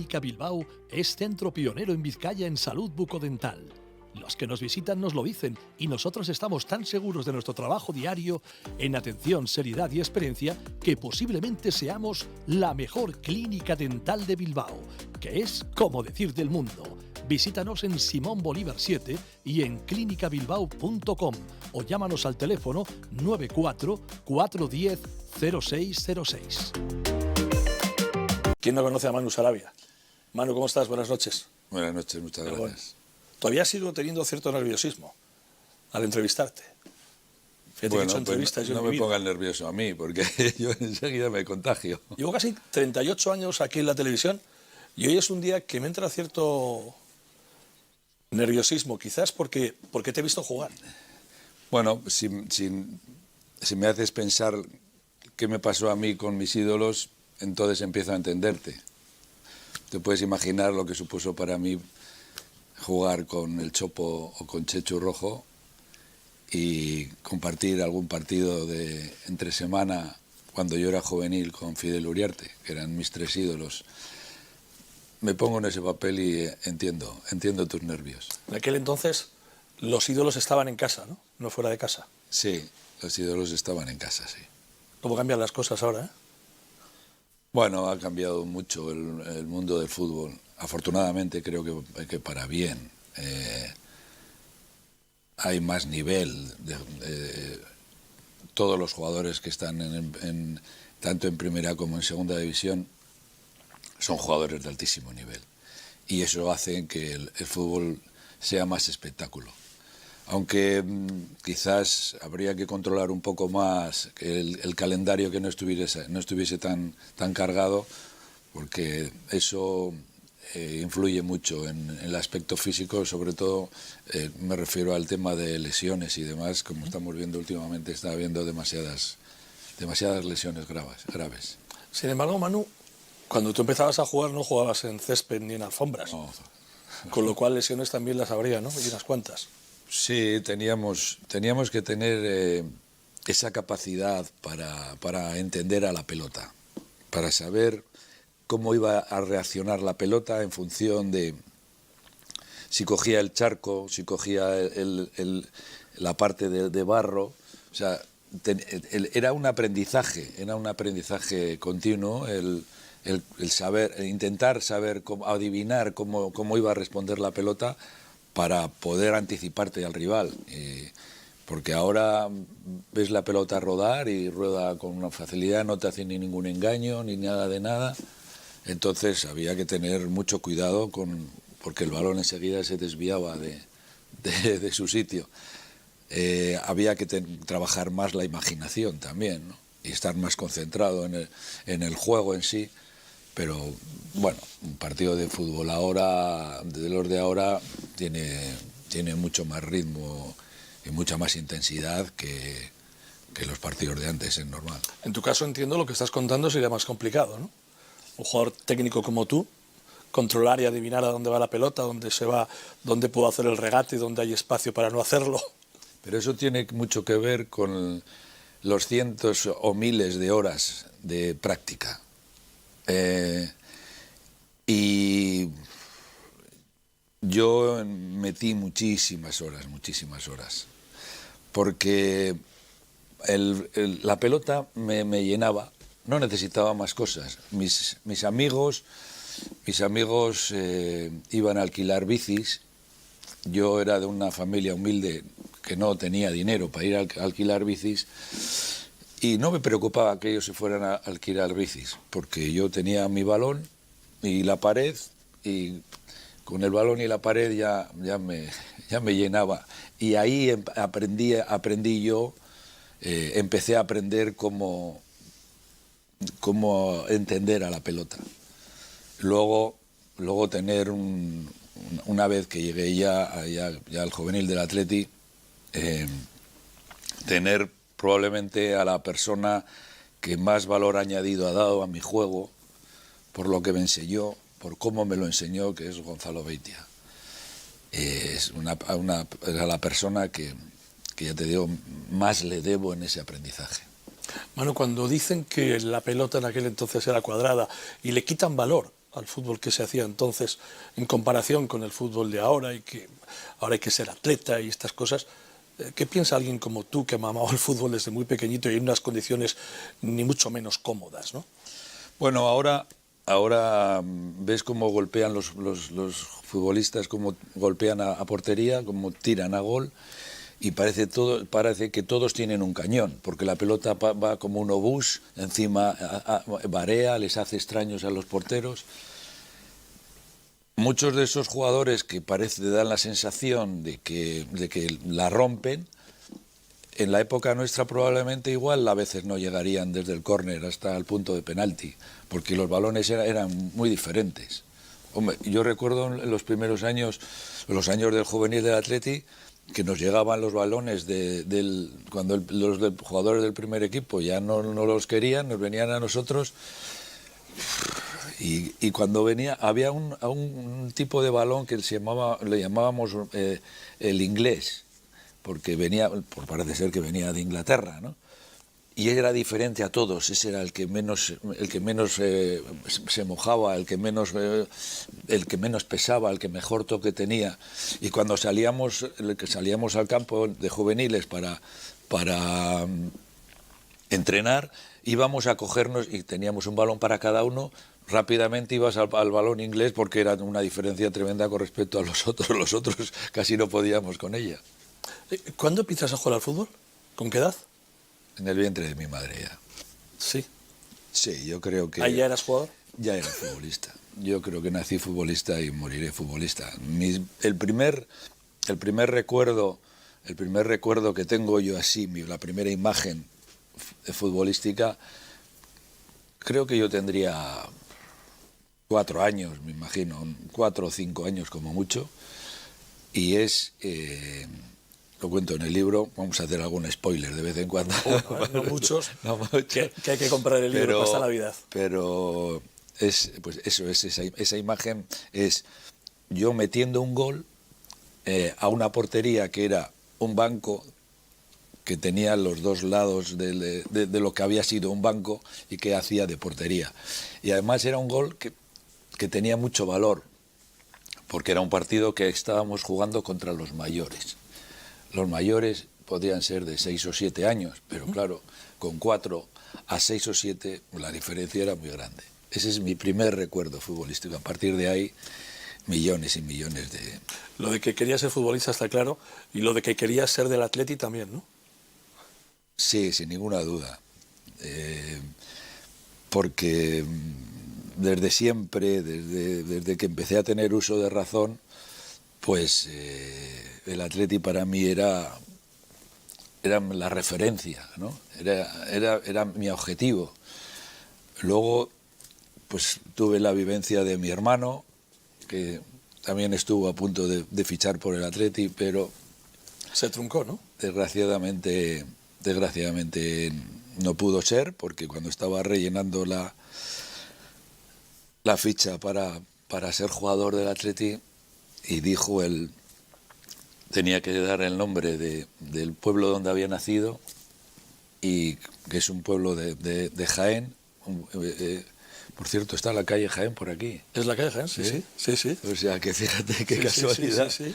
Clínica Bilbao es centro pionero en Vizcaya en salud bucodental. Los que nos visitan nos lo dicen y nosotros estamos tan seguros de nuestro trabajo diario en atención, seriedad y experiencia que posiblemente seamos la mejor clínica dental de Bilbao, que es como decir del mundo. Visítanos en Simón Bolívar 7 y en clinicabilbao.com o llámanos al teléfono 94 410 0606. ¿Quién no conoce a Manu Sarabia? Manu, ¿cómo estás? Buenas noches. Buenas noches, muchas gracias. Bueno, todavía sigo teniendo cierto nerviosismo al entrevistarte. Fíjate que he hecho entrevistas no me pongas nervioso a mí, porque yo enseguida me contagio. Llevo casi 38 años aquí en la televisión y hoy es un día que me entra cierto nerviosismo, quizás porque te he visto jugar. Bueno, si me haces pensar qué me pasó a mí con mis ídolos, entonces empiezo a entenderte. Te puedes imaginar lo que supuso para mí jugar con el Chopo o con Chechu Rojo y compartir algún partido de entre semana cuando yo era juvenil con Fidel Uriarte, que eran mis tres ídolos. Me pongo en ese papel y entiendo tus nervios. En aquel entonces los ídolos estaban en casa, ¿no? No fuera de casa. Sí, los ídolos estaban en casa, sí. ¿Cómo cambian las cosas ahora, eh? Bueno, ha cambiado mucho el mundo del fútbol. Afortunadamente creo que para bien. Hay más nivel. Todos los jugadores que están tanto en primera como en segunda división son jugadores de altísimo nivel. Y eso hace que el fútbol sea más espectáculo. Aunque quizás habría que controlar un poco más el calendario, que no estuviese tan cargado, porque eso influye mucho en el aspecto físico, sobre todo me refiero al tema de lesiones y demás. Como estamos viendo últimamente, está habiendo demasiadas lesiones graves. Sin embargo, Manu, cuando tú empezabas a jugar no jugabas en césped ni en alfombras, No. Con lo cual lesiones también las habría, ¿no? Y unas cuantas. Sí, teníamos que tener esa capacidad para entender a la pelota, para saber cómo iba a reaccionar la pelota en función de si cogía el charco, si cogía la parte de barro. O sea, era un aprendizaje continuo el saber, intentar saber, adivinar cómo iba a responder la pelota, para poder anticiparte al rival, porque ahora ves la pelota rodar y rueda con una facilidad, no te hace ni ningún engaño ni nada de nada. Entonces había que tener mucho cuidado porque el balón enseguida se desviaba de su sitio. Había que trabajar más la imaginación también, ¿no? Y estar más concentrado en el juego en sí. Pero bueno, un partido de fútbol ahora, de los de ahora, tiene mucho más ritmo y mucha más intensidad que los partidos de antes, es normal. En tu caso entiendo lo que estás contando sería más complicado, ¿no? Un jugador técnico como tú, controlar y adivinar a dónde va la pelota, dónde se va, dónde puedo hacer el regate y dónde hay espacio para no hacerlo. Pero eso tiene mucho que ver con los cientos o miles de horas de práctica. Y yo metí muchísimas horas, porque la pelota me llenaba, no necesitaba más cosas. Mis amigos iban a alquilar bicis, yo era de una familia humilde que no tenía dinero para ir a alquilar bicis, y no me preocupaba que ellos se fueran a alquilar bicis, porque yo tenía mi balón y la pared, y con el balón y la pared ya me llenaba. Y ahí aprendí yo, empecé a aprender cómo entender a la pelota. Luego tener una vez que llegué ya al juvenil del Atleti, tener probablemente a la persona que más valor añadido ha dado a mi juego, por lo que me enseñó, por cómo me lo enseñó, que es Gonzalo Beitia. Era la persona que ya te digo, más le debo en ese aprendizaje. Manu, cuando dicen que la pelota en aquel entonces era cuadrada y le quitan valor al fútbol que se hacía entonces en comparación con el fútbol de ahora, y que ahora hay que ser atleta y estas cosas. ¿Qué piensa alguien como tú, que ha mamado el fútbol desde muy pequeñito y en unas condiciones ni mucho menos cómodas, ¿no? Bueno, ahora ves cómo golpean los futbolistas, cómo golpean a portería, cómo tiran a gol, y parece que todos tienen un cañón, porque la pelota va como un obús, encima barea, les hace extraños a los porteros. Muchos de esos jugadores que dan la sensación de que la rompen, en la época nuestra probablemente igual a veces no llegarían desde el córner hasta el punto de penalti, porque los balones eran muy diferentes. Hombre, yo recuerdo en los primeros años, los años del juvenil del Atleti, que nos llegaban los balones cuando los jugadores del primer equipo ya no los querían, nos venían a nosotros. Y cuando venía, había un tipo de balón que le llamábamos el inglés, porque parece ser que venía de Inglaterra, ¿no? Y era diferente a todos, ese era el que menos se mojaba, el que menos pesaba, el que mejor toque tenía. Y cuando salíamos al campo de juveniles para entrenar, íbamos a cogernos y teníamos un balón para cada uno. Rápidamente ibas al balón inglés porque era una diferencia tremenda con respecto a los otros casi no podíamos con ella. ¿Cuándo empiezas a jugar al fútbol? ¿Con qué edad? En el vientre de mi madre ya. Sí. Sí, yo creo que... ¿Ahí ya eras jugador? Ya era futbolista. Yo creo que nací futbolista y moriré futbolista. El primer recuerdo que tengo yo así, la primera imagen futbolística, creo que yo tendría 4 años, me imagino, 4 o 5 años como mucho, y lo cuento en el libro, vamos a hacer algún spoiler de vez en cuando. No muchos, que hay que comprar el libro para esta Navidad. Pero esa imagen es yo metiendo un gol a una portería que era un banco que tenía los dos lados de lo que había sido un banco y que hacía de portería. Y además era un gol que tenía mucho valor, porque era un partido que estábamos jugando contra los mayores. Los mayores podían ser de 6 o 7 años, pero claro, con 4 a 6 o 7 la diferencia era muy grande. Ese es mi primer recuerdo futbolístico. A partir de ahí, millones y millones de... Lo de que querías ser futbolista está claro, y lo de que querías ser del Atleti también, ¿no? Sí, sin ninguna duda. Porque desde siempre, desde que empecé a tener uso de razón, pues el Atleti para mí era la referencia, ¿no? Era mi objetivo. Luego, pues tuve la vivencia de mi hermano, que también estuvo a punto de fichar por el Atleti, pero... Se truncó, ¿no? Desgraciadamente no pudo ser, porque cuando estaba rellenando la ficha para ser jugador del Atleti, y dijo tenía que dar el nombre del pueblo donde había nacido, y que es un pueblo de Jaén. Por cierto, está la calle Jaén por aquí. ¿Es la calle Jaén? Sí. O sea, que fíjate qué casualidad. Sí.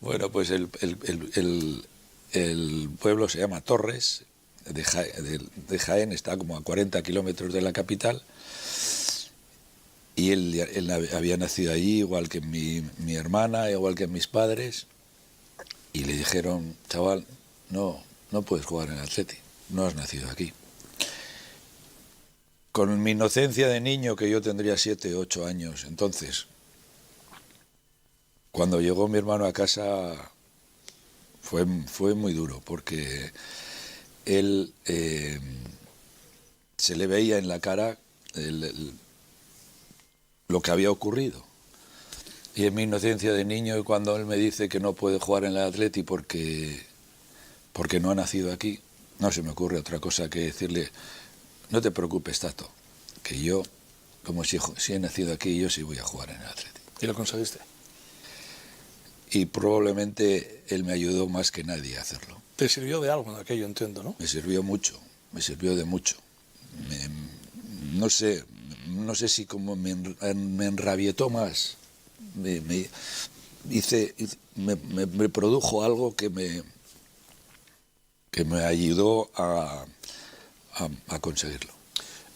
Bueno, pues el pueblo se llama Torres, de Jaén, está como a 40 kilómetros de la capital, y él había nacido allí, igual que mi hermana, igual que mis padres, y le dijeron: chaval, no puedes jugar en el Atleti, no has nacido aquí. Con mi inocencia de niño, que yo tendría 7 o 8 años entonces, cuando llegó mi hermano a casa fue muy duro, porque él se le veía en la cara lo que había ocurrido. Y en mi inocencia de niño, cuando él me dice que no puede jugar en el Atleti porque no ha nacido aquí, no se me ocurre otra cosa que decirle: no te preocupes, Tato, que yo, como si he nacido aquí, yo sí voy a jugar en el Atleti. ¿Y lo conseguiste? Y probablemente él me ayudó más que nadie a hacerlo. ¿Te sirvió de algo en aquello, entiendo, no? Me sirvió mucho, me sirvió de mucho. No sé, no sé si como me enrabietó más, me produjo algo que me ayudó a conseguirlo.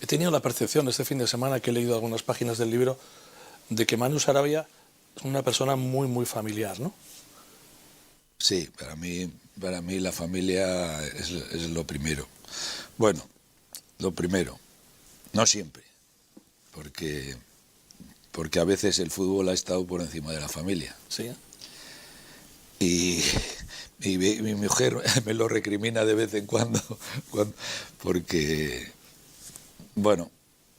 He tenido la percepción este fin de semana, que he leído algunas páginas del libro, de que Manu Sarabia es una persona muy, muy familiar, ¿no? Sí, para mí la familia es lo primero. Bueno, lo primero, no siempre, porque a veces el fútbol ha estado por encima de la familia. Sí. Y mi mujer me lo recrimina de vez en cuando porque, bueno,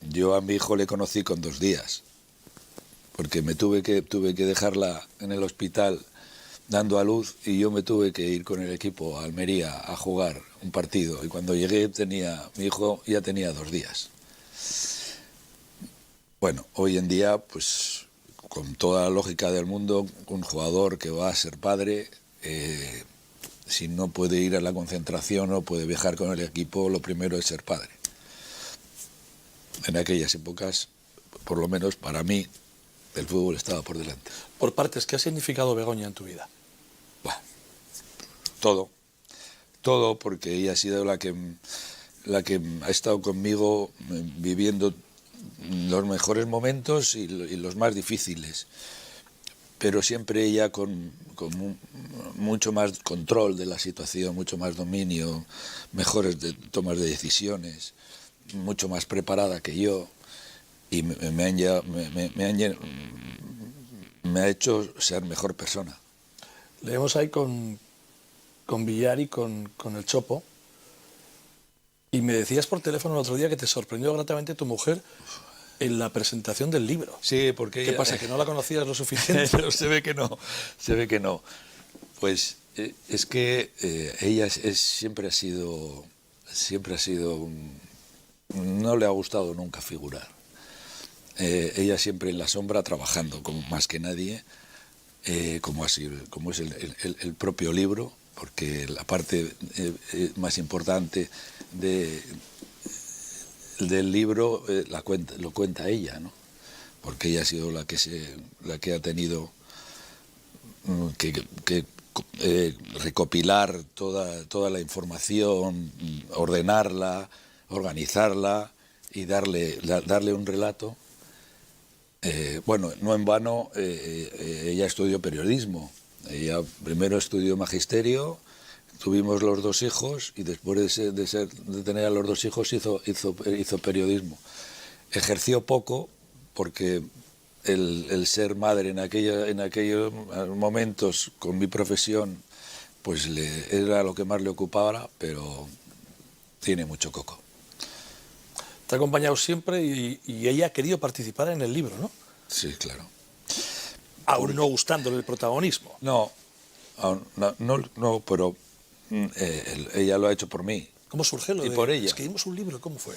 yo a mi hijo le conocí con 2 días, porque me tuve que dejarla en el hospital dando a luz y yo me tuve que ir con el equipo a Almería a jugar un partido, y cuando llegué mi hijo ya tenía 2 días. Bueno, hoy en día, pues con toda la lógica del mundo, un jugador que va a ser padre, si no puede ir a la concentración o puede viajar con el equipo, lo primero es ser padre. En aquellas épocas, por lo menos para mí, el fútbol estaba por delante. Por partes, ¿qué ha significado Begoña en tu vida? Bueno, todo, porque ella ha sido la que ha estado conmigo viviendo los mejores momentos y los más difíciles, pero siempre ella con mucho más control de la situación, mucho más dominio, mejores tomas de decisiones, mucho más preparada que yo, y me ha hecho ser mejor persona. Leemos ahí con Villar y con el Chopo, y me decías por teléfono el otro día que te sorprendió gratamente tu mujer en la presentación del libro. Sí, porque ¿Qué ella, pasa, que no la conocías lo suficiente? pero se ve que no. Pues es que ella siempre ha sido no le ha gustado nunca figurar. Ella siempre en la sombra trabajando, como más que nadie, como es el propio libro, porque la parte más importante del libro lo cuenta ella, ¿no? Porque ella ha sido la que ha tenido que recopilar toda la información, ordenarla, organizarla y darle un relato. Bueno, no en vano, ella estudió periodismo. Ella primero estudió magisterio, tuvimos los 2 hijos y después de tener a los 2 hijos hizo periodismo. Ejerció poco porque el ser madre en aquellos momentos con mi profesión pues era lo que más le ocupaba, pero tiene mucho coco. Te ha acompañado siempre y ella ha querido participar en el libro, ¿no? Sí, claro. Aún no gustándole el protagonismo. No, pero ella lo ha hecho por mí. ¿Cómo surgió lo y de por ella? Escribimos un libro? ¿Cómo fue?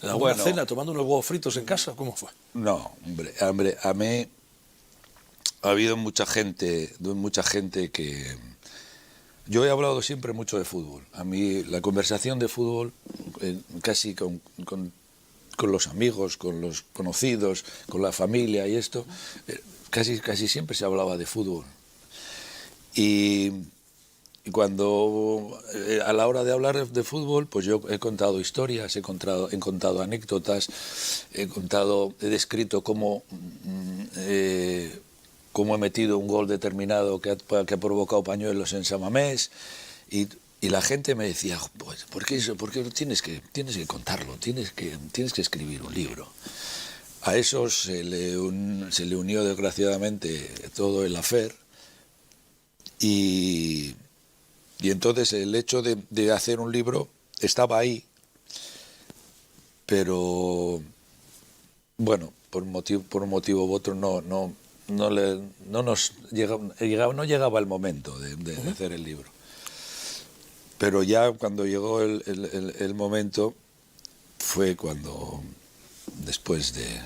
¿En alguna cena tomando unos huevos fritos en casa? ¿Cómo fue? No, hombre, a mí ha habido mucha gente que... Yo he hablado siempre mucho de fútbol. A mí la conversación de fútbol, casi con los amigos, con los conocidos, con la familia y esto, casi siempre se hablaba de fútbol. Y cuando a la hora de hablar de fútbol, pues yo he contado historias, he contado anécdotas, he descrito cómo he metido un gol determinado que ha provocado pañuelos en San Mamés, y la gente me decía, pues, ¿por qué tienes que contarlo? Tienes que escribir un libro. A eso se le unió desgraciadamente todo el afer, y entonces el hecho de hacer un libro estaba ahí, pero bueno, por un motivo u otro no llegaba el momento de hacer el libro. Pero ya cuando llegó el momento fue cuando, después de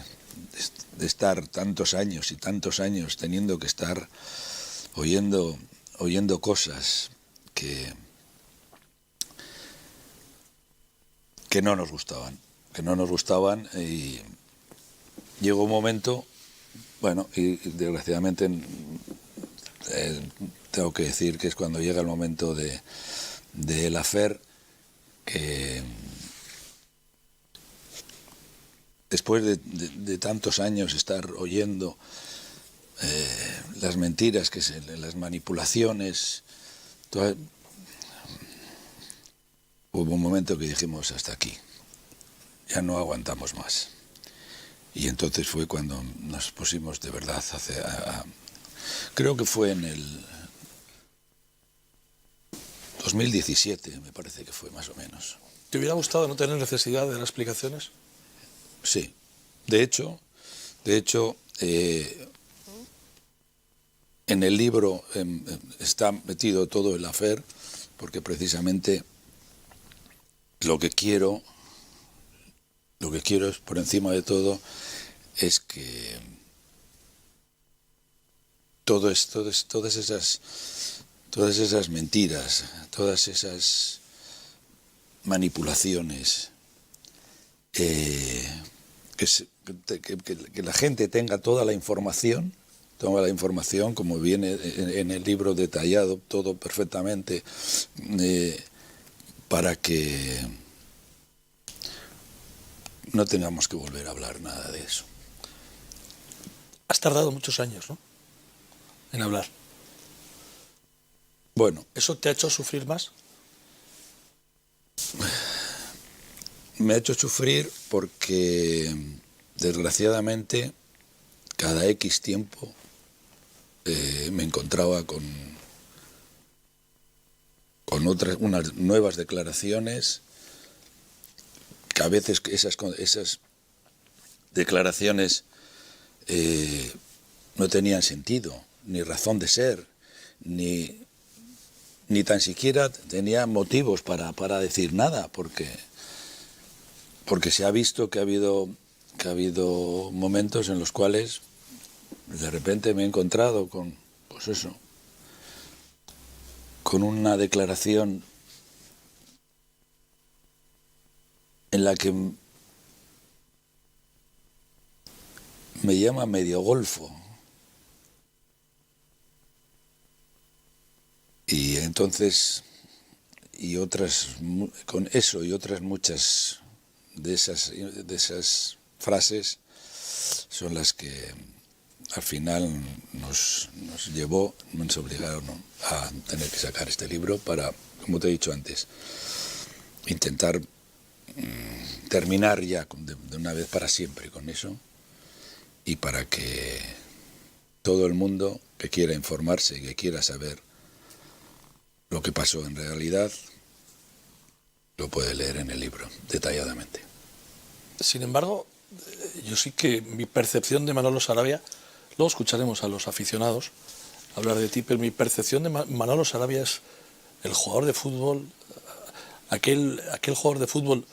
estar tantos años y tantos años teniendo que estar oyendo cosas que no nos gustaban, y llegó un momento, bueno, y desgraciadamente tengo que decir que es cuando llega el momento de El Afer, que después de tantos años estar oyendo las mentiras, las manipulaciones, hubo un momento que dijimos hasta aquí, ya no aguantamos más. Y entonces fue cuando nos pusimos de verdad creo que fue en el 2017, me parece que fue más o menos. ¿Te hubiera gustado no tener necesidad de las explicaciones? Sí. De hecho, en el libro está metido todo el Afer, porque precisamente lo que quiero es, por encima de todo, es que todas esas mentiras, todas esas manipulaciones, que la gente tenga toda la información como viene en el libro detallado, todo perfectamente, para que no tengamos que volver a hablar nada de eso. Has tardado muchos años, ¿no?, en hablar. Bueno. ¿Eso te ha hecho sufrir más? Me ha hecho sufrir porque, desgraciadamente, cada X tiempo me encontraba con unas nuevas declaraciones, que a veces esas declaraciones no tenían sentido, ni razón de ser, ni tan siquiera tenía motivos para decir nada, porque se ha visto que ha habido momentos en los cuales de repente me he encontrado con una declaración en la que me llama medio golfo. Y entonces, con eso y otras muchas de esas frases son las que al final nos obligaron a tener que sacar este libro para, como te he dicho antes, intentar terminar ya de una vez para siempre con eso, y para que todo el mundo que quiera informarse y que quiera saber lo que pasó en realidad lo puede leer en el libro detalladamente. Sin embargo, yo sí que mi percepción de Manolo Sarabia, luego escucharemos a los aficionados hablar de ti, pero mi percepción de Manolo Sarabia es el jugador de fútbol, aquel jugador de fútbol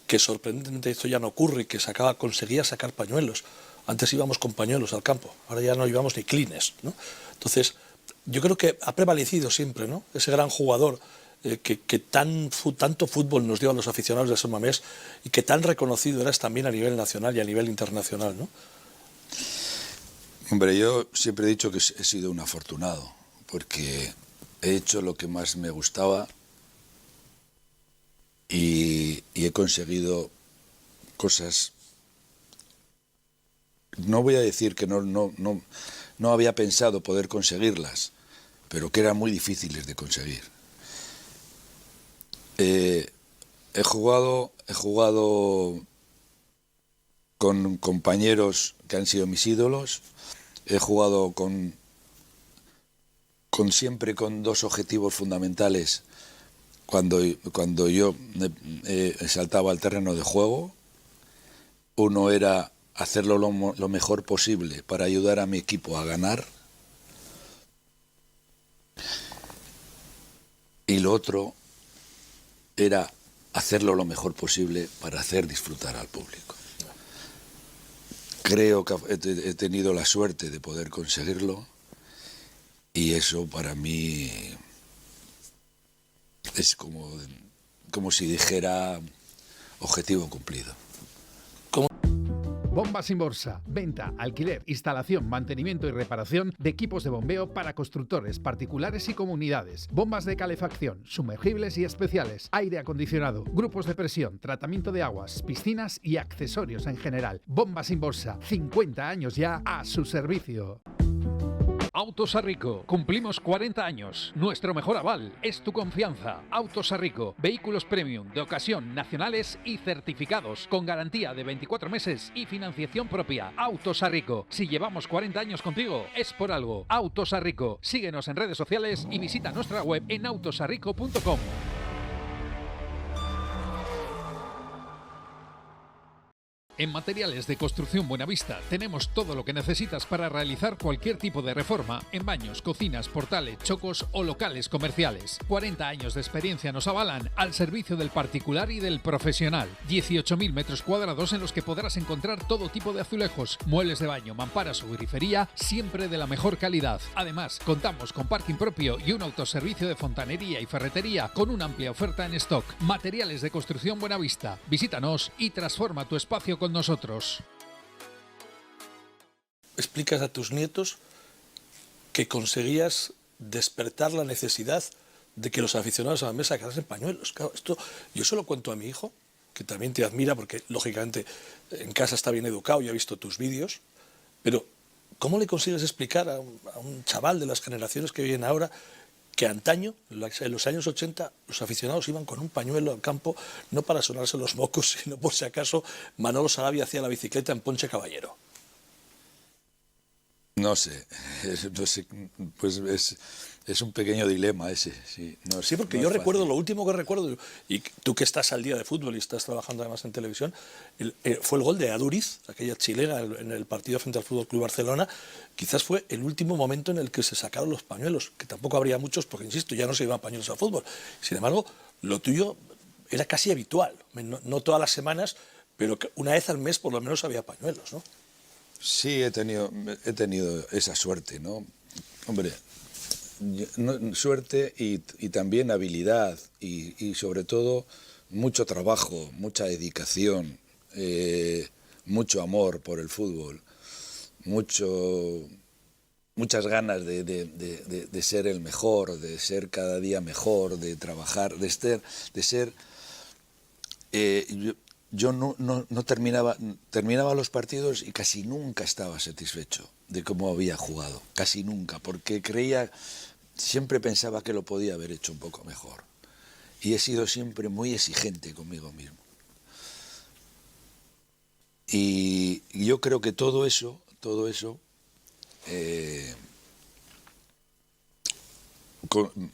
que sorprendentemente esto ya no ocurre, que conseguía sacar pañuelos. Antes íbamos con pañuelos al campo, ahora ya no llevamos ni clines, ¿no? Entonces, yo creo que ha prevalecido siempre, ¿no?, ese gran jugador que tanto fútbol nos dio a los aficionados de San Mamés, y que tan reconocido eras también a nivel nacional y a nivel internacional, ¿no? Hombre, yo siempre he dicho que he sido un afortunado, porque he hecho lo que más me gustaba y he conseguido cosas. No voy a decir que no había pensado poder conseguirlas, pero que eran muy difíciles de conseguir. He jugado con compañeros que han sido mis ídolos. He jugado siempre con dos objetivos fundamentales cuando yo saltaba al terreno de juego. Uno era hacerlo lo mejor posible para ayudar a mi equipo a ganar, y lo otro era hacerlo lo mejor posible para hacer disfrutar al público. Creo que he tenido la suerte de poder conseguirlo, y eso para mí es como si dijera objetivo cumplido. Bombas Inborsa. Venta, alquiler, instalación, mantenimiento y reparación de equipos de bombeo para constructores, particulares y comunidades. Bombas de calefacción, sumergibles y especiales, aire acondicionado, grupos de presión, tratamiento de aguas, piscinas y accesorios en general. Bombas Inborsa. 50 años ya a su servicio. Autos Arrico. Cumplimos 40 años. Nuestro mejor aval es tu confianza. Autos Arrico. Vehículos premium, de ocasión, nacionales y certificados, con garantía de 24 meses y financiación propia. Autos Arrico. Si llevamos 40 años contigo, es por algo. Autos Arrico. Síguenos en redes sociales y visita nuestra web en autosarrico.com. En Materiales de Construcción Buenavista tenemos todo lo que necesitas para realizar cualquier tipo de reforma en baños, cocinas, portales, chocos o locales comerciales. 40 años de experiencia nos avalan al servicio del particular y del profesional. 18.000 metros cuadrados en los que podrás encontrar todo tipo de azulejos, muebles de baño, mamparas o grifería, siempre de la mejor calidad. Además, contamos con parking propio y un autoservicio de fontanería y ferretería con una amplia oferta en stock. Materiales de Construcción Buenavista. Visítanos y transforma tu espacio con nosotros. Explicas a tus nietos que conseguías despertar la necesidad de que los aficionados a la mesa quedasen pañuelos. Claro, esto yo se lo cuento a mi hijo, que también te admira porque lógicamente en casa está bien educado y ha visto tus vídeos, pero ¿cómo le consigues explicar a un chaval de las generaciones que vienen ahora que antaño, en los años 80, los aficionados iban con un pañuelo al campo, no para sonarse los mocos, sino por si acaso Manolo Sarabia hacía la bicicleta en Ponche Caballero? No sé, pues es un pequeño dilema ese. Sí, sí, porque yo recuerdo, lo último que recuerdo, y tú que estás al día de fútbol y estás trabajando además en televisión, fue el gol de Aduriz, aquella chilena en el partido frente al Fútbol Club Barcelona. Quizás fue el último momento en el que se sacaron los pañuelos, que tampoco habría muchos, porque insisto, ya no se iban pañuelos al fútbol. Sin embargo, lo tuyo era casi habitual, no todas las semanas, pero una vez al mes por lo menos había pañuelos, ¿no? Sí, he tenido esa suerte, ¿no? Hombre, suerte y también habilidad y sobre todo mucho trabajo, mucha dedicación, mucho amor por el fútbol, muchas ganas de ser el mejor, de ser cada día mejor, de trabajar, de ser... Yo no terminaba los partidos y casi nunca estaba satisfecho de cómo había jugado, casi nunca, porque siempre pensaba que lo podía haber hecho un poco mejor. Y he sido siempre muy exigente conmigo mismo. Y yo creo que todo eso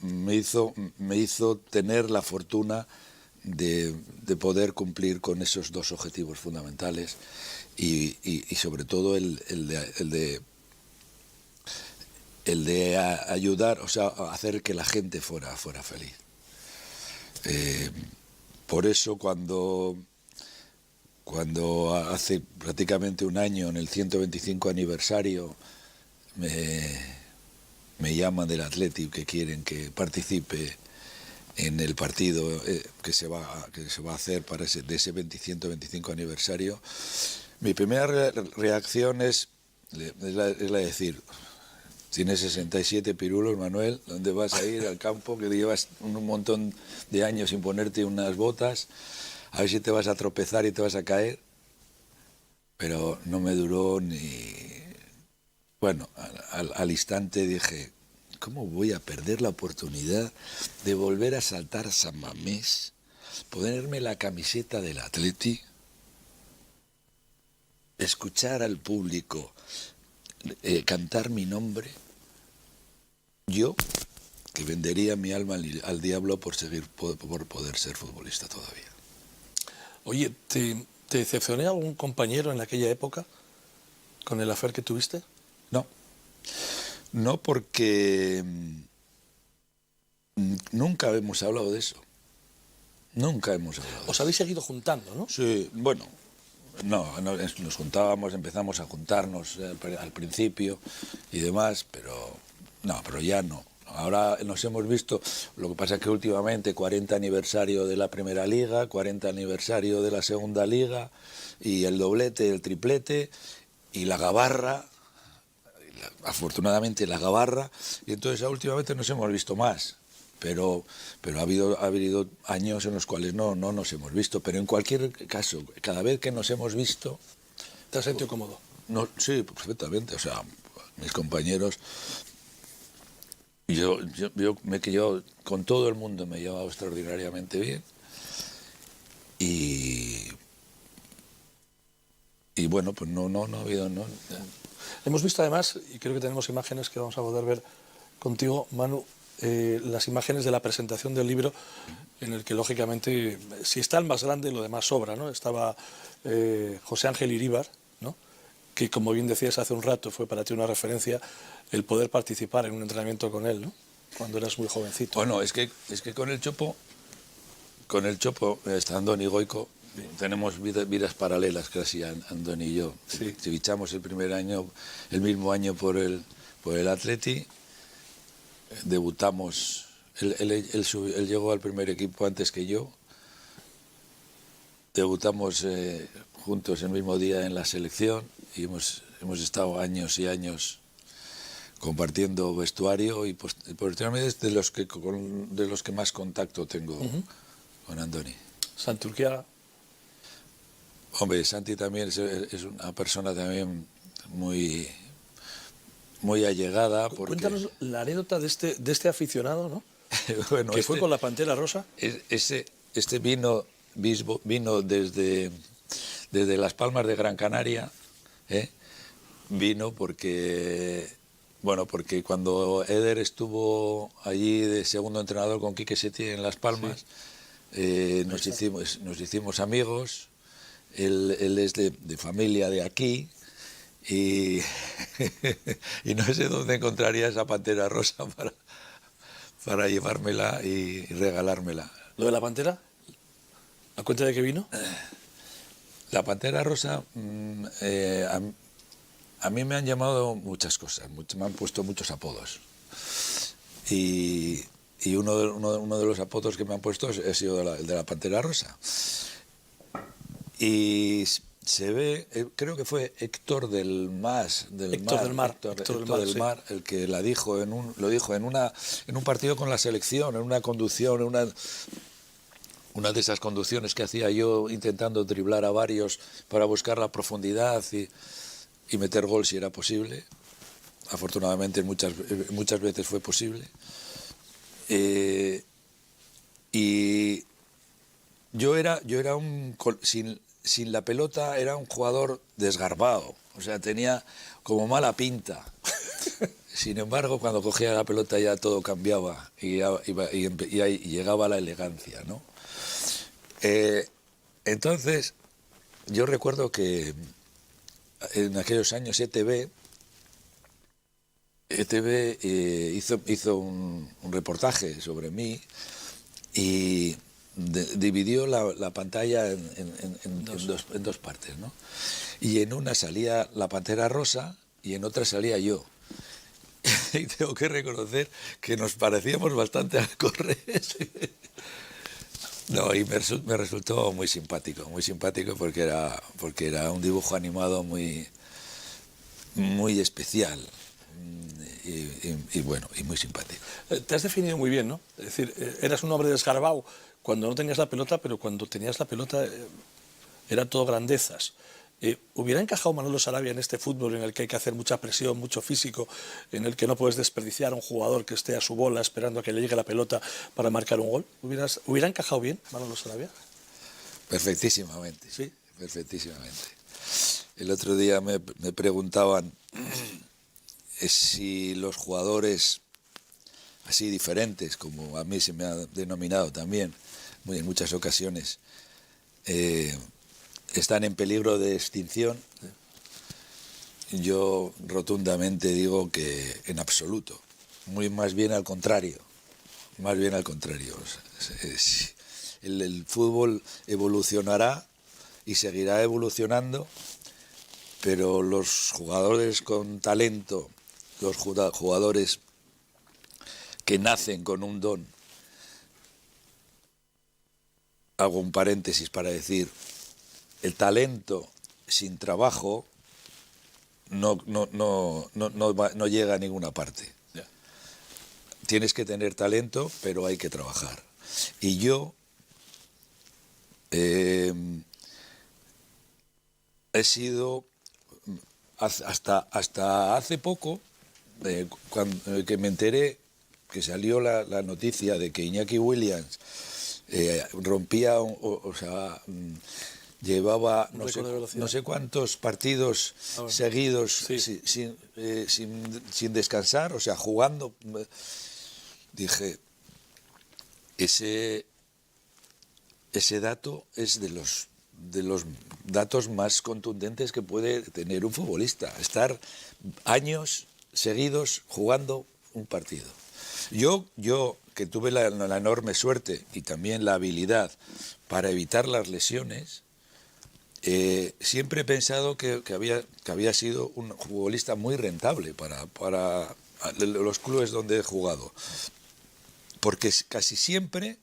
me hizo tener la fortuna de poder cumplir con esos dos objetivos fundamentales y sobre todo el de ayudar, o sea, hacer que la gente fuera feliz. Por eso cuando hace prácticamente un año, en el 125 aniversario, me llaman del Athletic que quieren que participe en el partido que se va a hacer para ese 125 aniversario, mi primera reacción es la de decir: tienes 67 pirulos, Manuel, ¿dónde vas a ir? Al campo, que llevas un montón de años sin ponerte unas botas, a ver si te vas a tropezar y te vas a caer. Pero no me duró ni... Bueno, al instante dije: ¿cómo voy a perder la oportunidad de volver a saltar San Mamés, ponerme la camiseta del Atleti, escuchar al público cantar mi nombre? Yo, que vendería mi alma al diablo por poder ser futbolista todavía. Oye, ¿te decepcionó algún compañero en aquella época con el affair que tuviste? No, porque nunca hemos hablado de eso. Nunca hemos hablado de eso. Os habéis seguido juntando, ¿no? Sí, bueno, nos juntábamos, empezamos a juntarnos al principio y demás, pero ya no. ahora nos hemos visto, lo que pasa es que últimamente 40 aniversario de la Primera Liga, 40 aniversario de la Segunda Liga, y el doblete, el triplete, y la gabarra, afortunadamente la gabarra, y entonces últimamente nos hemos visto más. Pero ha habido años en los cuales no nos hemos visto. Pero en cualquier caso, cada vez que nos hemos visto... ¿Te has sentido cómodo? No, sí, perfectamente. O sea, mis compañeros... Yo con todo el mundo me he llevado extraordinariamente bien. Y bueno, pues no ha habido... No. Hemos visto además, y creo que tenemos imágenes que vamos a poder ver contigo, Manu, las imágenes de la presentación del libro, en el que lógicamente, si está el más grande, lo demás sobra, ¿no? Estaba José Ángel Iríbar, ¿no? Que, como bien decías hace un rato, fue para ti una referencia el poder participar en un entrenamiento con él, ¿no? Cuando eras muy jovencito. Bueno, es que con el Chopo está Andoni Goico, tenemos vidas paralelas casi, Andoni y yo. Sí. Fichamos el mismo año por el Atleti. Debutamos, él llegó al primer equipo antes que yo, debutamos juntos el mismo día en la selección y hemos estado años y años compartiendo vestuario, y posteriormente es de los que más contacto tengo con Andoni. Santi Urquiaga. Hombre, Santi también es una persona también muy allegada. Cuéntanos la anécdota de este aficionado, ¿no? Bueno, que fue con la Pantera Rosa. Este vino desde Las Palmas de Gran Canaria, vino porque cuando Eder estuvo allí de segundo entrenador con Quique Setién en Las Palmas, sí. Nos hicimos amigos. Él es de familia de aquí. Y no sé dónde encontraría esa Pantera Rosa para llevármela y regalármela. ¿Lo de la Pantera? ¿A cuenta de qué vino? La Pantera Rosa, a mí me han llamado muchas cosas, me han puesto muchos apodos. Y uno de los apodos que me han puesto ha sido el de la Pantera Rosa. Y se ve, creo que fue Héctor del Mar, el que lo dijo en un partido con la selección, en una conducción, una de esas conducciones que hacía yo intentando driblar a varios para buscar la profundidad y meter gol si era posible. Afortunadamente muchas veces fue posible. Y yo era sin la pelota era un jugador desgarbado, o sea, tenía como mala pinta. Sin embargo, cuando cogía la pelota ya todo cambiaba y llegaba la elegancia, ¿no? Entonces, yo recuerdo en aquellos años ETV hizo un reportaje sobre mí y dividió la pantalla en dos partes, ¿no? Y en una salía la Pantera Rosa y en otra salía yo. Y tengo que reconocer que nos parecíamos bastante a Corres. No, y me resultó muy simpático porque era un dibujo animado muy especial y bueno, y muy simpático. Te has definido muy bien, ¿no? Es decir, eras un hombre desgarbado cuando no tenías la pelota, pero cuando tenías la pelota eran todo grandezas. ¿Hubiera encajado Manolo Sarabia en este fútbol en el que hay que hacer mucha presión, mucho físico, en el que no puedes desperdiciar a un jugador que esté a su bola esperando a que le llegue la pelota para marcar un gol? ¿Hubiera encajado bien Manolo Sarabia? Perfectísimamente. Sí. Perfectísimamente. El otro día me preguntaban si los jugadores así diferentes, como a mí se me ha denominado también en muchas ocasiones, están en peligro de extinción. Yo rotundamente digo que en absoluto, más bien al contrario. O sea, el fútbol evolucionará y seguirá evolucionando, pero los jugadores con talento, los jugadores que nacen con un don. Hago un paréntesis para decir, el talento sin trabajo no llega a ninguna parte. Tienes que tener talento, pero hay que trabajar. Y yo he sido, hasta hace poco, que me enteré que salió la noticia de que Iñaki Williams rompía, llevaba no sé cuántos partidos seguidos sin descansar, o sea, jugando. Dije, ese dato es de los datos más contundentes que puede tener un futbolista, estar años seguidos jugando un partido. Yo que tuve la enorme suerte y también la habilidad para evitar las lesiones, siempre he pensado que había sido un futbolista muy rentable para los clubes donde he jugado. Porque casi siempre,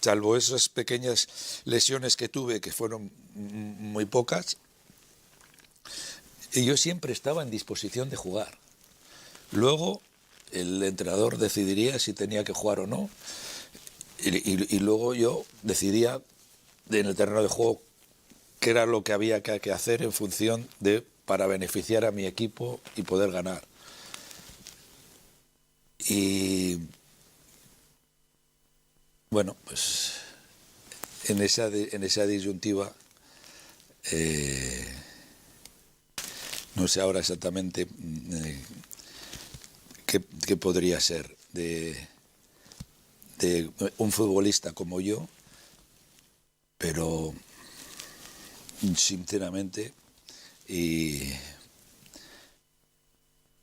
salvo esas pequeñas lesiones que tuve, que fueron muy pocas, yo siempre estaba en disposición de jugar. Luego el entrenador decidiría si tenía que jugar o no, y luego yo decidía en el terreno de juego qué era lo que había que hacer en función para beneficiar a mi equipo y poder ganar. Y bueno, pues en esa disyuntiva, no sé ahora exactamente qué podría ser de un futbolista como yo, pero sinceramente, y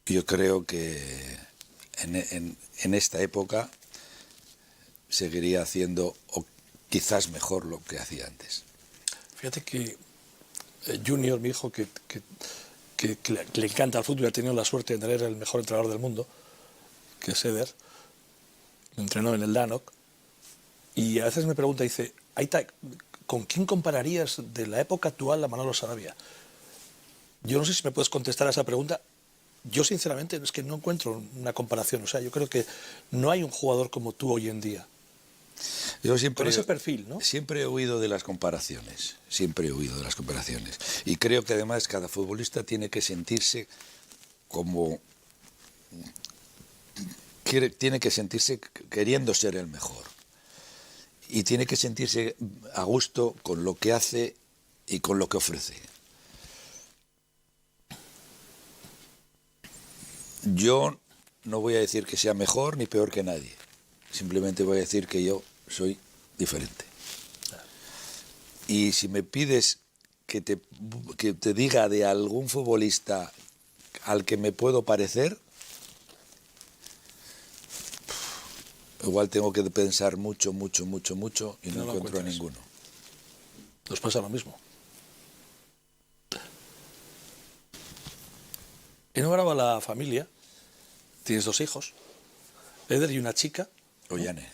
yo creo que en esta época seguiría haciendo o quizás mejor lo que hacía antes. Fíjate que Junior, mi hijo, que le encanta el fútbol, ha tenido la suerte de tener el mejor entrenador del mundo, que es Eder, lo entrenó en el Lanok, y a veces me pregunta, dice, Aita, ¿con quién compararías de la época actual a Manolo Sarabia? Yo no sé si me puedes contestar a esa pregunta. Yo sinceramente es que no encuentro una comparación, o sea, yo creo que no hay un jugador como tú hoy en día. Yo siempre, con ese perfil, ¿no? Siempre he huido de las comparaciones, y creo que además cada futbolista tiene que sentirse queriendo ser el mejor, y tiene que sentirse a gusto con lo que hace y con lo que ofrece. Yo no voy a decir que sea mejor ni peor que nadie, simplemente voy a decir que yo soy diferente. Y si me pides que te diga de algún futbolista al que me puedo parecer, igual tengo que pensar mucho y no encuentro a ninguno. Nos pasa lo mismo. Enhorabuena a la familia. Tienes 2 hijos, Eder y una chica. Ollane.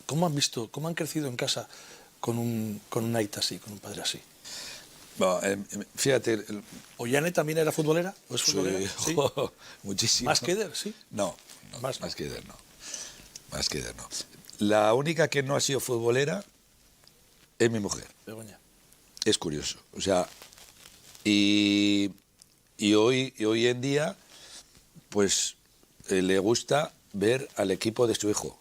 ¿Cómo han crecido en casa con un Aita así, con un padre así? Bueno, fíjate... ¿Ollane también era futbolera? ¿O es futbolera? Sí. Muchísimo. ¿Más que Eder, sí? No, más que Eder no. Más que Eder no. La única que no ha sido futbolera es mi mujer. Begoña. Es curioso. O sea, y hoy en día, pues le gusta ver al equipo de su hijo.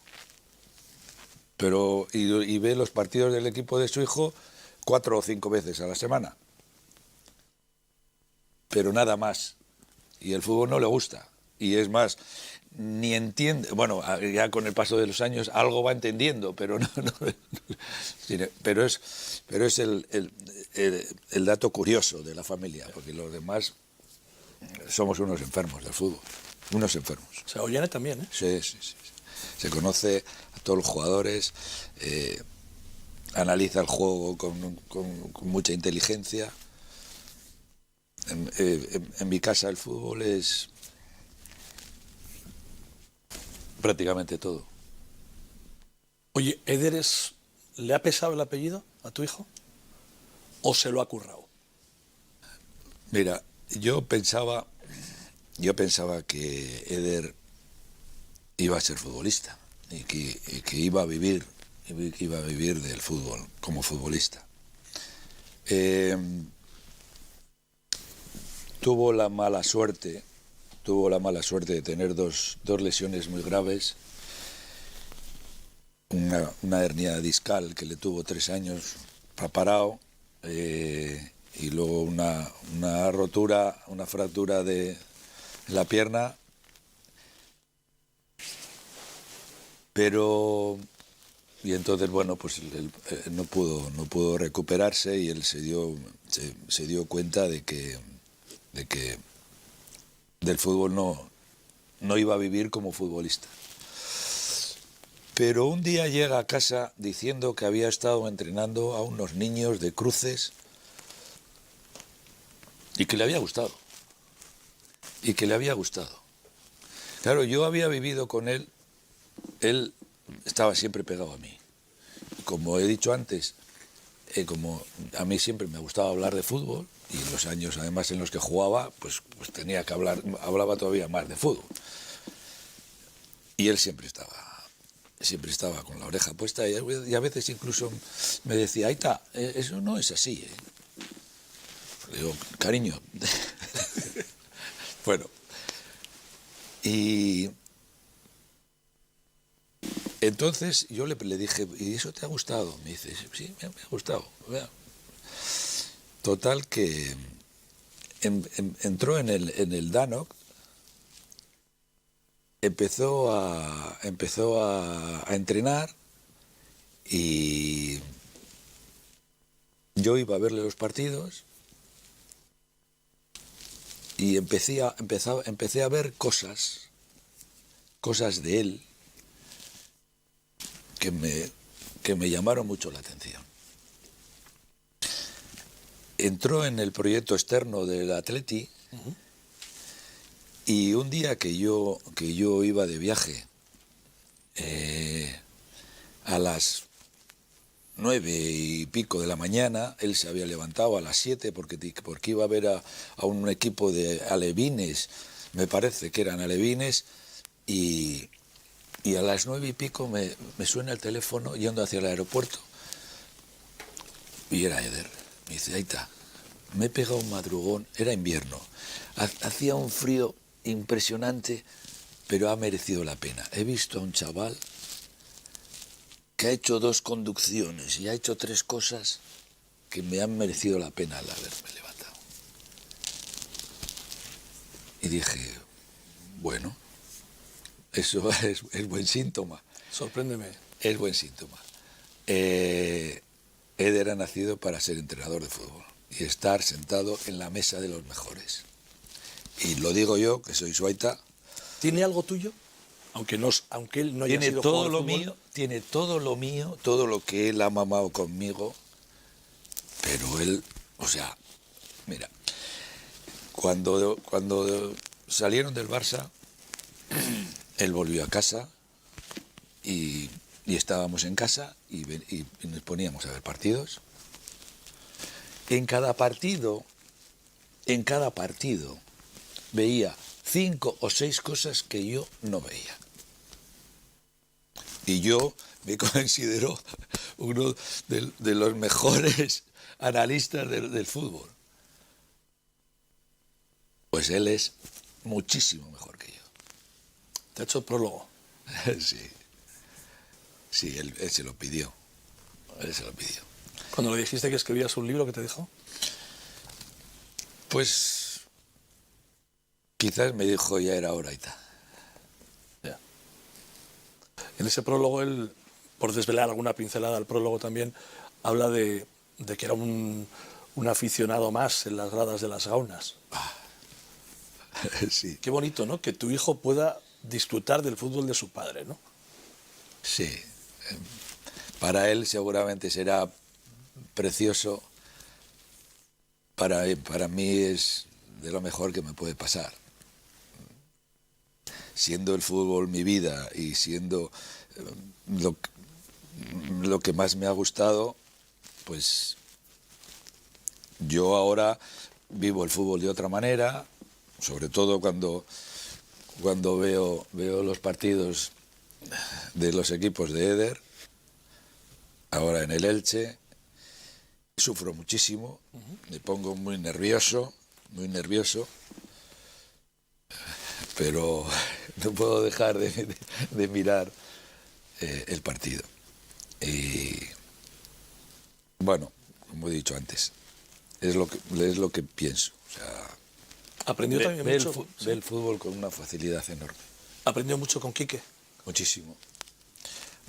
Y ve los partidos del equipo de su hijo 4 o 5 veces a la semana. Pero nada más. Y el fútbol no le gusta. Y es más, ni entiende. Bueno, ya con el paso de los años algo va entendiendo, pero no. Pero es el dato curioso de la familia, porque los demás somos unos enfermos del fútbol. Unos enfermos. O sea, Ollane también, ¿eh? Sí. Se conoce a todos los jugadores, analiza el juego con mucha inteligencia. En mi casa el fútbol es Prácticamente todo. Oye, ¿Eder le ha pesado el apellido a tu hijo? ¿O se lo ha currado? Mira, yo pensaba que Eder iba a ser futbolista y que iba a vivir del fútbol como futbolista. Tuvo la mala suerte de tener dos lesiones muy graves. Una hernia discal que le tuvo 3 años parado, y luego una fractura de la pierna. Y entonces, bueno, pues él no pudo recuperarse, y él se dio cuenta de que del fútbol no iba a vivir como futbolista. Pero un día llega a casa diciendo que había estado entrenando a unos niños de Cruces y que le había gustado. Claro, yo había vivido con él estaba siempre pegado a mí. Como he dicho antes, como a mí siempre me gustaba hablar de fútbol, y en los años además en los que jugaba, pues tenía que hablaba todavía más de fútbol. Y él siempre estaba con la oreja puesta, y a veces incluso me decía: Aita, eso no es así, ¿eh? Le digo: cariño. Bueno, y entonces yo le dije: ¿y eso te ha gustado? Me dice: sí, me ha gustado. Total que entró en el Danoc, empezó a entrenar, y yo iba a verle los partidos y empecé a ver cosas de él que me llamaron mucho la atención. Entró en el proyecto externo del Atleti. Y un día que yo iba de viaje, a las 9:00 de la mañana, él se había levantado a las 7 porque iba a ver a un equipo de alevines, me parece que eran alevines, y a las 9:00 me suena el teléfono yendo hacia el aeropuerto, y era Eder. Me dice: Aita, me he pegado un madrugón, era invierno, hacía un frío impresionante, pero ha merecido la pena. He visto a un chaval que ha hecho 2 conducciones y ha hecho 3 cosas que me han merecido la pena al haberme levantado. Y dije: bueno, eso es buen síntoma. Sorpréndeme. Es buen síntoma. Eder ha nacido para ser entrenador de fútbol y estar sentado en la mesa de los mejores. Y lo digo yo, que soy su aita. ¿Tiene algo tuyo? Aunque él no haya sido todo jugador lo de fútbol. mío, tiene todo lo mío, todo lo que él ha mamado conmigo. Pero él, o sea, mira, cuando salieron del Barça, él volvió a casa, y estábamos en casa y nos poníamos a ver partidos. En cada partido veía 5 o 6 cosas que yo no veía. Y yo me considero uno de los mejores analistas del fútbol. Pues él es muchísimo mejor que yo. ¿Te ha hecho el prólogo? Sí, él se lo pidió. Cuando le dijiste que escribías un libro, ¿qué te dijo? Pues quizás me dijo: ya era hora y tal. Ya. En ese prólogo él, por desvelar alguna pincelada al prólogo también, habla de que era un aficionado más en las gradas de las Gaunas. Sí. Qué bonito, ¿no? Que tu hijo pueda disfrutar del fútbol de su padre, ¿no? Sí. Para él seguramente será precioso. Para mí es de lo mejor que me puede pasar. siendo el fútbol mi vida y siendo lo que más me ha gustado, pues yo ahora vivo el fútbol de otra manera, sobre todo cuando veo los partidos de los equipos de Eder, ahora en el Elche. Sufro muchísimo, me pongo muy nervioso, pero no puedo dejar de mirar el partido. Y bueno, como he dicho antes, es lo que pienso. O sea, Aprendió también mucho. Ve el fútbol con una facilidad enorme. Aprendió mucho con Quique. Muchísimo.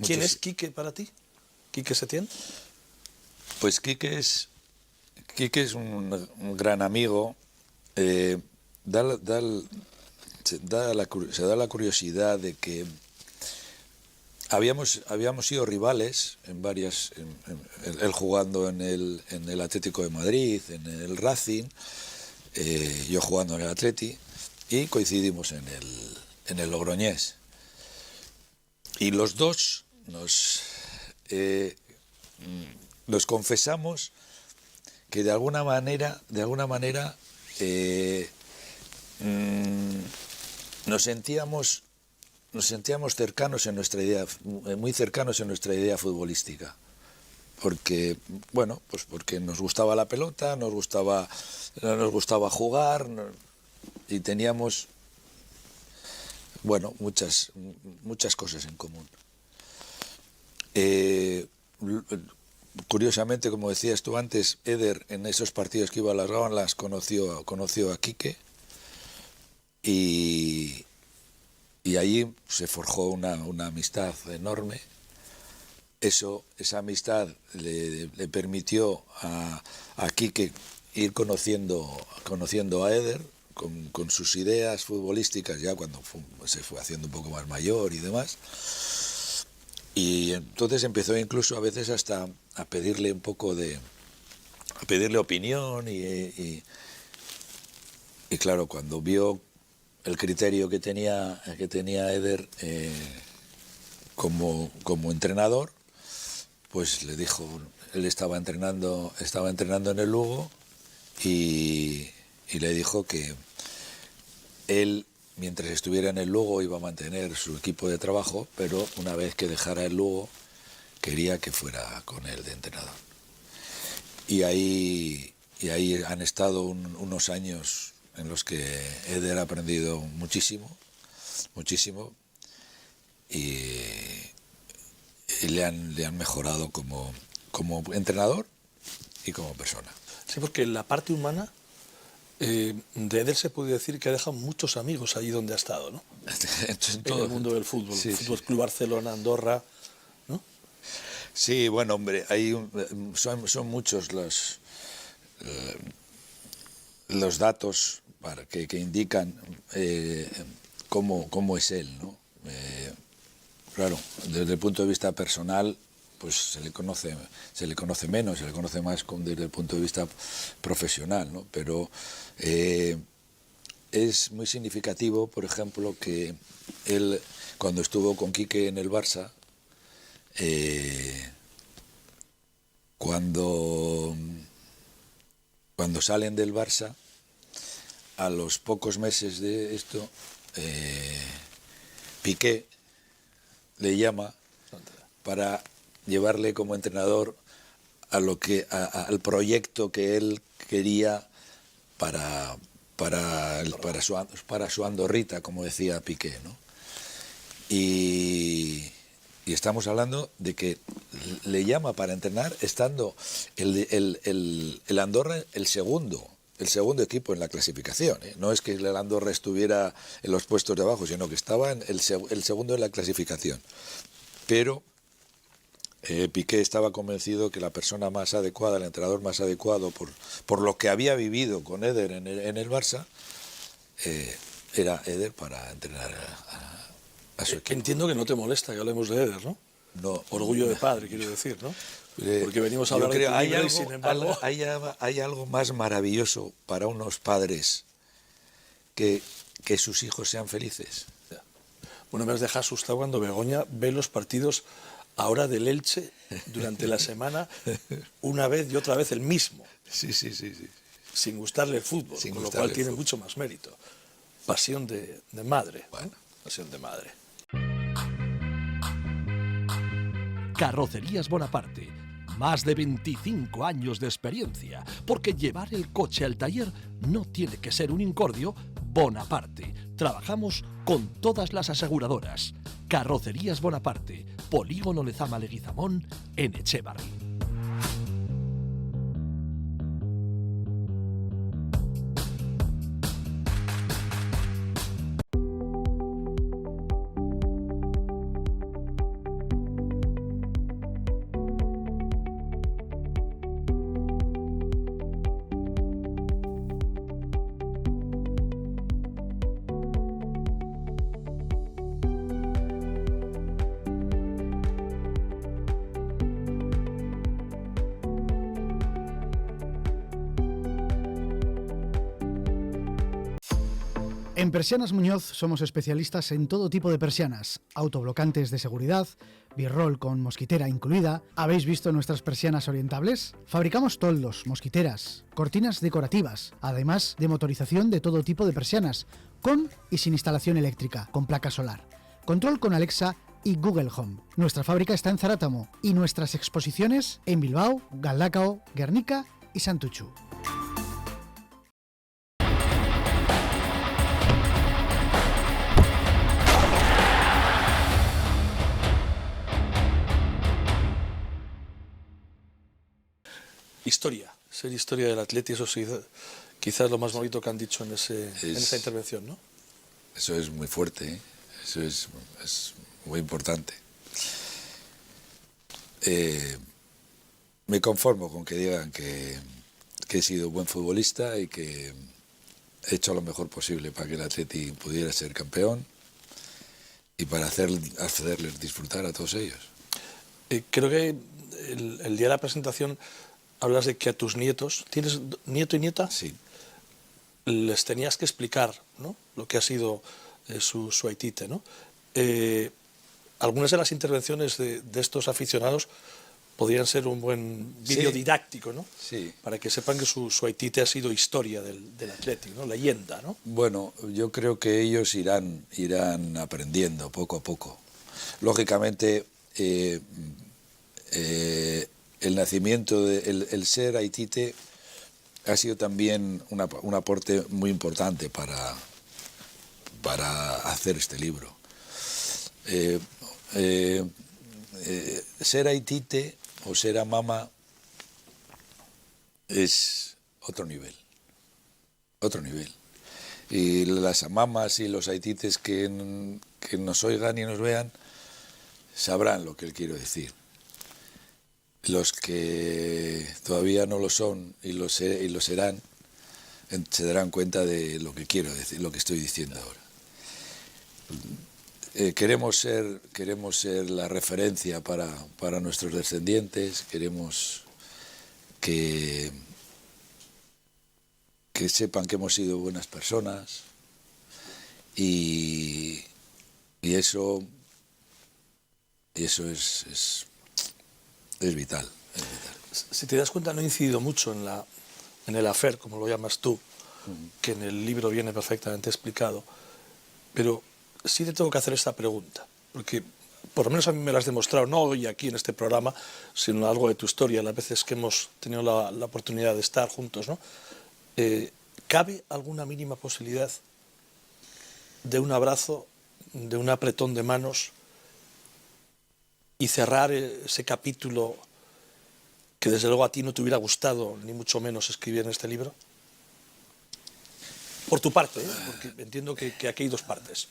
¿Quién es Quique para ti? ¿Quique Setién? Pues Quique es un gran amigo. Se da la curiosidad de que habíamos sido rivales en varias, él jugando en el Atlético de Madrid, en el Racing, yo jugando en el Atleti, y coincidimos en el Logroñés. Y los dos nos confesamos que de alguna manera nos sentíamos cercanos en nuestra idea, muy cercanos en nuestra idea futbolística, porque porque nos gustaba la pelota, nos gustaba jugar, y teníamos muchas cosas en común. Curiosamente, como decías tú antes, Eder en esos partidos que iba a las Rábanas conoció a Quique, y allí se forjó una amistad enorme. Esa amistad le permitió a Quique ir conociendo a Eder con sus ideas futbolísticas, ya cuando se fue haciendo un poco más mayor y demás. Y entonces empezó incluso a veces hasta a pedirle opinión, y claro, cuando vio el criterio que tenía Eder como entrenador, pues le dijo, él estaba entrenando en el Lugo, y le dijo que él, mientras estuviera en el Lugo, iba a mantener su equipo de trabajo, pero una vez que dejara el Lugo, quería que fuera con él de entrenador. Y ahí han estado unos años en los que Eder ha aprendido muchísimo, y le han mejorado como entrenador y como persona. Sí, porque en la parte humana de Eder se puede decir que ha dejado muchos amigos allí donde ha estado, ¿no? En el mundo del fútbol. Sí, Fútbol Club Barcelona, Andorra, ¿no? Sí, bueno, hombre, son muchos los datos que indican cómo es él, ¿no? Claro, desde el punto de vista personal, pues se le conoce menos, se le conoce más desde el punto de vista profesional, ¿no? Pero es muy significativo, por ejemplo, que él, cuando estuvo con Quique en el Barça, cuando salen del Barça, a los pocos meses de esto, Piqué le llama para llevarle como entrenador al proyecto que él quería para su Andorrita, como decía Piqué, ¿no? Y estamos hablando de que le llama para entrenar estando el Andorra el segundo equipo en la clasificación, ¿eh? No es que el Andorra estuviera en los puestos de abajo, sino que estaba en el segundo en la clasificación. Pero Piqué estaba convencido que la persona más adecuada, el entrenador más adecuado, por lo que había vivido con Eder en el Barça, era Eder para entrenar a su equipo. Entiendo que no te molesta que hablemos de Eder, ¿no? No. Orgullo de padre, quiero decir, ¿no? Porque venimos a hablar de tu libro y, sin embargo... Hay algo más maravilloso para unos padres que sus hijos sean felices. Bueno, me has dejado asustado cuando Begoña ve los partidos ahora del Elche durante la semana, una vez y otra vez el mismo. Sí. Sin gustarle el fútbol, con lo cual tiene mucho más mérito. Pasión de madre. Bueno. Pasión de madre. Carrocerías Bonaparte. Más de 25 años de experiencia, porque llevar el coche al taller no tiene que ser un incordio. Bonaparte. Trabajamos con todas las aseguradoras. Carrocerías Bonaparte. Polígono Lezama Leguizamón, en Echevarri. En Persianas Muñoz somos especialistas en todo tipo de persianas, autoblocantes de seguridad, birrol con mosquitera incluida. ¿Habéis visto nuestras persianas orientables? Fabricamos toldos, mosquiteras, cortinas decorativas, además de motorización de todo tipo de persianas, con y sin instalación eléctrica, con placa solar. Control con Alexa y Google Home. Nuestra fábrica está en Zarátamo y nuestras exposiciones en Bilbao, Galdakao, Guernica y Santuchu. Historia, ser historia del Atleti, eso sí, quizás lo más bonito que han dicho en esa intervención, ¿no? Eso es muy fuerte, ¿eh? Eso es muy importante. Me conformo con que digan que he sido buen futbolista y que he hecho lo mejor posible para que el Atleti pudiera ser campeón y para hacerles disfrutar a todos ellos. Creo que el día de la presentación hablas de que a tus nietos, ¿tienes nieto y nieta? Sí. Les tenías que explicar, ¿no?, lo que ha sido su Aitite, ¿no? Algunas de las intervenciones de estos aficionados podrían ser un buen vídeo didáctico, ¿no? Sí. Para que sepan que su Aitite ha sido historia del Atlético, ¿no? Leyenda, ¿no? Bueno, yo creo que ellos irán aprendiendo poco a poco. Lógicamente, el nacimiento, el ser Aitite ha sido también un aporte muy importante para hacer este libro. Ser Aitite o ser Amama es otro nivel. Y las Amamas y los Aitites que nos oigan y nos vean sabrán lo que quiero decir. Los que todavía no lo son y lo serán, se darán cuenta de lo que quiero decir, lo que estoy diciendo ahora. Queremos ser la referencia para nuestros descendientes, queremos que sepan que hemos sido buenas personas y eso es vital. Si te das cuenta, no he incidido mucho en el afer, como lo llamas tú, que en el libro viene perfectamente explicado, pero sí te tengo que hacer esta pregunta, porque por lo menos a mí me lo has demostrado, no hoy aquí en este programa, sino algo de tu historia, las veces que hemos tenido la oportunidad de estar juntos, ¿no? ¿Cabe alguna mínima posibilidad de un abrazo, de un apretón de manos y cerrar ese capítulo que desde luego a ti no te hubiera gustado, ni mucho menos, escribir en este libro? Por tu parte, ¿eh? Porque entiendo que aquí hay dos partes.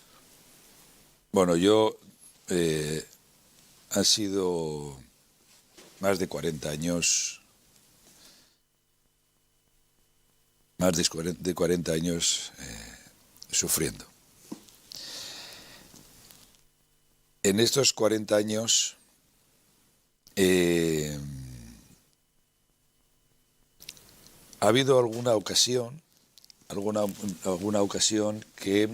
Bueno, yo han sido más de 40 años, sufriendo. En estos 40 años ha habido alguna ocasión que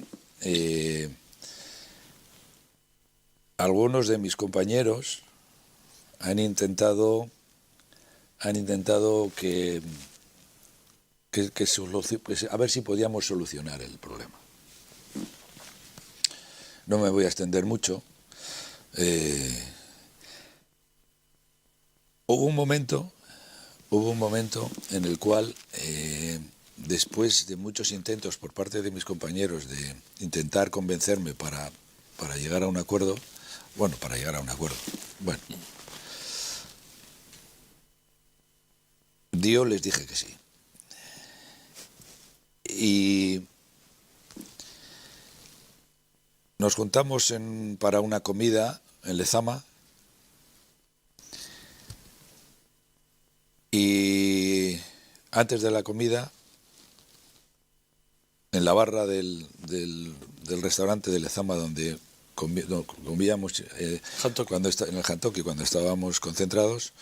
algunos de mis compañeros han intentado que a ver si podíamos solucionar el problema. No me voy a extender mucho. Hubo un momento en el cual, después de muchos intentos por parte de mis compañeros de intentar convencerme para llegar a un acuerdo, yo les dije que sí. Y nos juntamos para una comida en Lezama, y antes de la comida, en la barra del restaurante de Lezama donde comíamos en el Jantoki, cuando estábamos concentrados,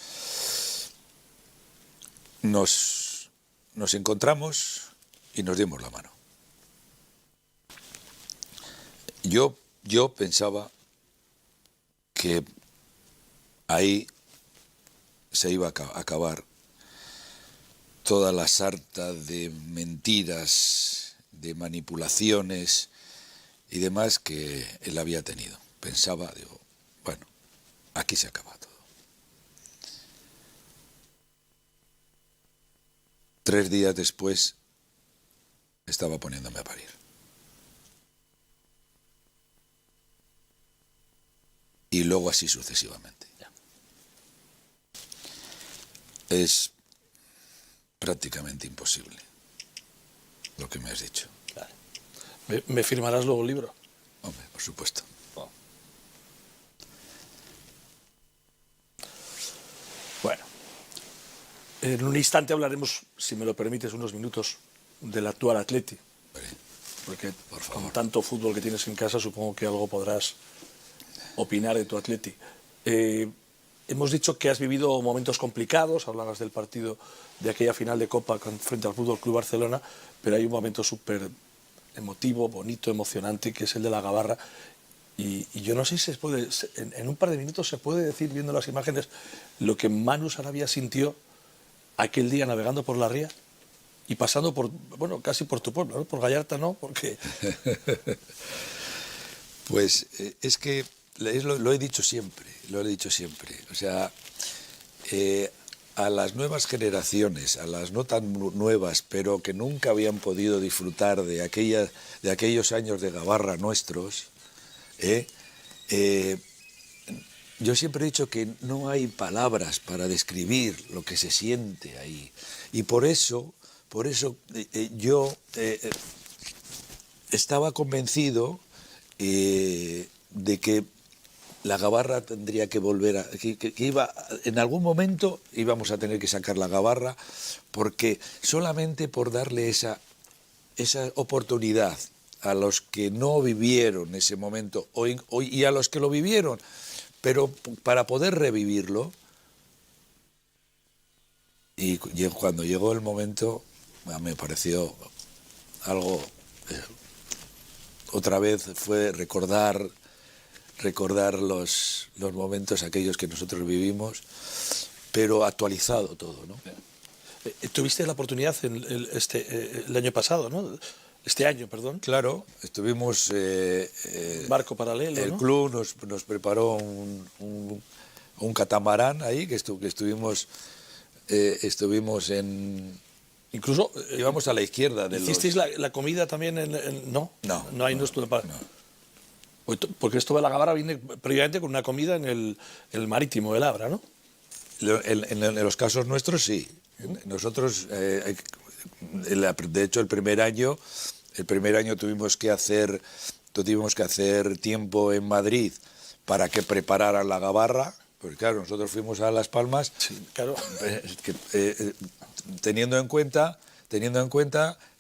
nos encontramos y nos dimos la mano. Yo pensaba que ahí se iba a acabar toda la sarta de mentiras, de manipulaciones y demás que él había tenido. Pensaba, digo, bueno, aquí se acaba todo. 3 días después estaba poniéndome a parir. Y luego así sucesivamente. Es prácticamente imposible lo que me has dicho. Claro. ¿Me firmarás luego el libro? Hombre, por supuesto. Oh. Bueno, en un instante hablaremos, si me lo permites, unos minutos del actual Atleti. Vale. Porque por favor, con tanto fútbol que tienes en casa, supongo que algo podrás opinar de tu Atleti. Hemos dicho que has vivido momentos complicados, hablabas del partido de aquella final de Copa frente al Fútbol Club Barcelona, pero hay un momento súper emotivo, bonito, emocionante, que es el de la Gabarra. Y yo no sé si se puede, en un par de minutos se puede decir, viendo las imágenes, lo que Manu Sarabia sintió aquel día navegando por la ría y pasando por, bueno, casi por tu pueblo, ¿no? Por Gallarta no, porque... Pues es que lo he dicho siempre, o sea, a las nuevas generaciones, a las no tan nuevas, pero que nunca habían podido disfrutar de aquellos años de Gabarra nuestros, yo siempre he dicho que no hay palabras para describir lo que se siente ahí. Y por eso yo estaba convencido de que la Gabarra tendría que volver en algún momento íbamos a tener que sacar la Gabarra, porque solamente por darle esa oportunidad a los que no vivieron ese momento y a los que lo vivieron, pero para poder revivirlo, y cuando llegó el momento me pareció algo, otra vez fue recordar los momentos aquellos que nosotros vivimos, pero actualizado todo, ¿no? Tuviste la oportunidad el año pasado, ¿no? Este año, perdón. Claro, estuvimos... barco paralelo, el ¿no? club nos preparó un catamarán ahí, que estuvimos en... Incluso... íbamos a la izquierda de ¿Hicisteis la comida también no? No, ahí no estuve para... No. Porque esto de la Gabarra viene previamente con una comida en el marítimo de Labra, ¿no? En los casos nuestros sí. Nosotros, de hecho, el primer año tuvimos que hacer tiempo en Madrid para que prepararan la Gabarra, porque claro, nosotros fuimos a Las Palmas, sí, claro. teniendo en cuenta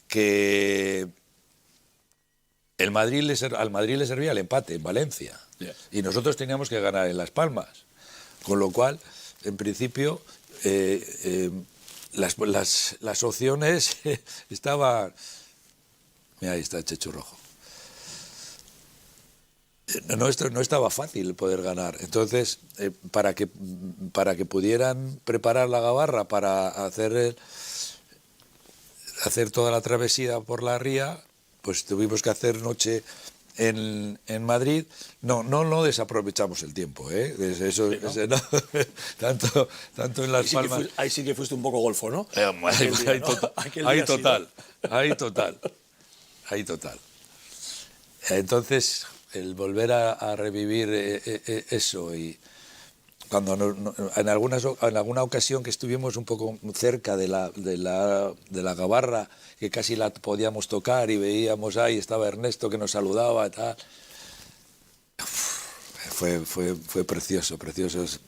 que al Madrid le servía el empate en Valencia, yeah, y nosotros teníamos que ganar en Las Palmas, con lo cual, en principio, las opciones estaban... Mira, ahí está Chechu Rojo. No estaba fácil poder ganar. Entonces, para que pudieran preparar la gabarra para hacer toda la travesía por la ría, pues tuvimos que hacer noche en Madrid. No desaprovechamos el tiempo, ¿eh? Eso, sí, ¿no? tanto en Las Palmas. Ahí sí que fuiste un poco golfo, ¿no? Ahí total. Entonces, el volver a revivir eso, y cuando en alguna ocasión que estuvimos un poco cerca de la gabarra, que casi la podíamos tocar y veíamos ahí, estaba Ernesto que nos saludaba y tal. Fue precioso.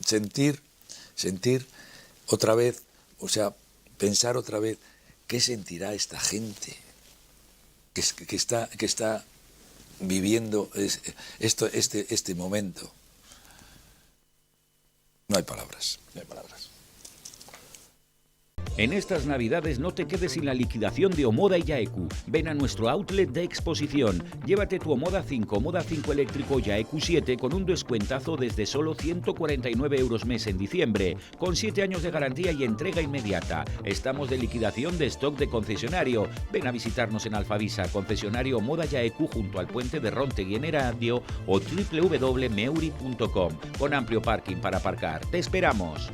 Sentir otra vez, o sea, pensar otra vez qué sentirá esta gente que está viviendo este momento. No hay palabras. En estas Navidades no te quedes sin la liquidación de Omoda y Yaeku. Ven a nuestro outlet de exposición. Llévate tu Omoda 5, Moda 5 eléctrico Yaeku 7 con un descuentazo desde solo 149 € mes en diciembre, con 7 años de garantía y entrega inmediata. Estamos de liquidación de stock de concesionario. Ven a visitarnos en Alfavisa, concesionario Omoda Yaeku junto al puente de Rontegui en Erandio o www.meuri.com, con amplio parking para aparcar. ¡Te esperamos!